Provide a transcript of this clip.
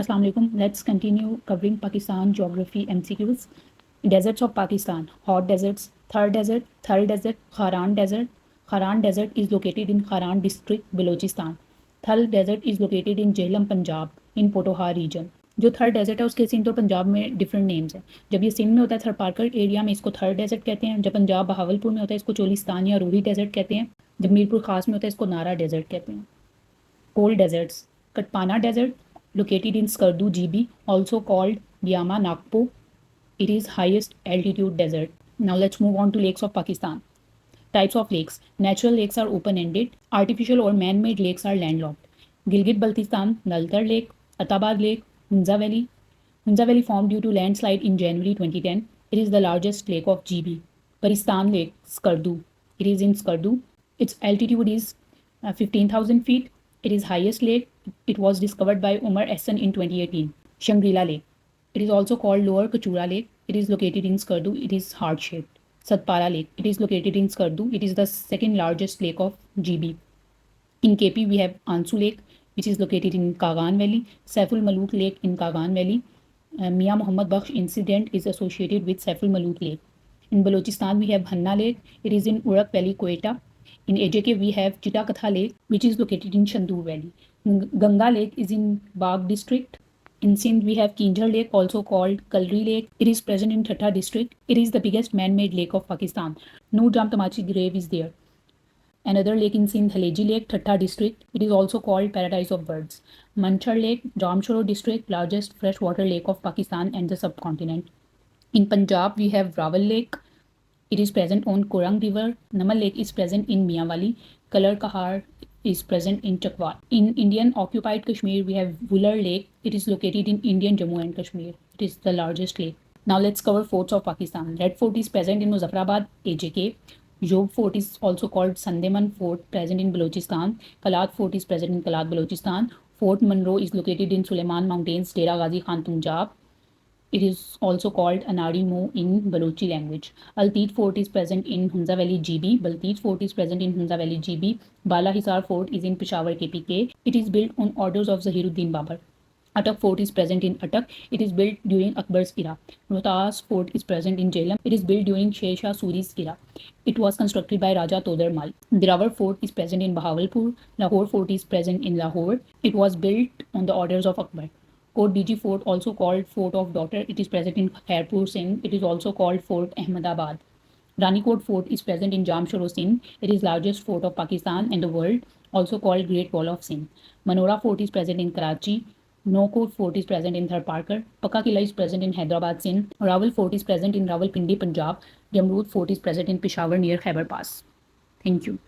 Assalamu alaikum. Let's continue covering Pakistan geography MCQs. Deserts of Pakistan. Hot deserts. Thar Desert, Haran Desert. Haran Desert is located in Haran district, Balochistan. Thal Desert is located in Jhelum, Punjab, in Potohar region. जो थर desert है उसके सिंध और पंजाब में different names हैं। जब ये सिंध में होता है थर पारकर एरिया में इसको थर डेजर्ट कहते हैं। जब पंजाब बहावलपुर में होता है इसको चोलिस्तान या रूही डेजर्ट कहते हैं। जब मीरपुर खास में होता है इसको नारा डेजर्ट कहते हैं। Cold deserts. Katpana Desert, located in Skardu, GB, also called Biama Nagpo. It is highest altitude desert. Now let's move on to lakes of Pakistan. Types of lakes. Natural lakes are open-ended. Artificial or man-made lakes are landlocked. Gilgit-Baltistan, Naltar Lake, Atabad Lake, Hunza Valley. Hunza Valley formed due to landslide in January 2010. It is the largest lake of GB. Paristan Lake, Skardu. It is in Skardu. Its altitude is 15,000 feet. It is highest lake. It was discovered by Umar Ehsan in 2018. Shangri-La Lake. It is also called Lower Kachura Lake. It is located in Skardu. It is heart-shaped. Satpara Lake. It is located in Skardu. It is the second largest lake of GB. In KP, we have Ansu Lake, which is located in Kagan Valley. Saiful Malook Lake in Kagan Valley. Mia Muhammad Bakhsh incident is associated with Saiful Malook Lake. In Balochistan, we have Hanna Lake. It is in Urak Valley, Quetta. In AJK, we have Chitakatha Lake, which is located in Chandur Valley. Ganga Lake is in Bagh district. In Sindh, we have Kinjar Lake, also called Kalri Lake. It is present in Thatta district. It is the biggest man-made lake of Pakistan. Noor Jam Tamachi grave is there. Another lake in Sindh, Haleji Lake, Thatta district. It is also called Paradise of Birds. Manchar Lake, Jamshoro district, largest freshwater lake of Pakistan and the subcontinent. In Punjab, we have Rawal Lake. It is present on Korang River. Namal Lake is present in Mianwali. Kalar Kahar is present in Chakwal. In Indian occupied Kashmir, we have Vular Lake. It is located in Indian Jammu and Kashmir. It is the largest lake. Now let's cover forts of Pakistan. Red Fort is present in Muzaffarabad, AJK. Job Fort is also called Sandeman Fort, present in Balochistan. Kalat Fort is present in Kalat, Balochistan. Fort Monroe is located in Suleiman Mountains, Dera Ghazi Khan, Punjab. It is also called Anari Mo in Balochi language. Alteet Fort is present in Hunza Valley, GB. Balteet Fort is present in Hunza Valley, GB. Bala Hisar Fort is in Peshawar, KPK. It is built on orders of Zahiruddin Babar. Attak Fort is present in Attak. It is built during Akbar's era. Rohtas Fort is present in Jhelum. It is built during Sher Shah Suri's era. It was constructed by Raja Todar Mal. Dirawar Fort is present in Bahawalpur. Lahore Fort is present in Lahore. It was built on the orders of Akbar. Kot Biji Fort, also called Fort of Daughter, it is present in Khairpur, Sindh. It is also called Fort Ahmedabad. Ranikot Fort is present in Jamshoro, Sindh. It is largest fort of Pakistan and the world, also called Great Wall of Sindh. Manora Fort is present in Karachi. Nokot Fort is present in Thar Parker. Pakka Killa is present in Hyderabad, Sindh. Rawal Fort is present in Rawalpindi, Punjab. Jamrud Fort is present in Peshawar near Khyber Pass. Thank you.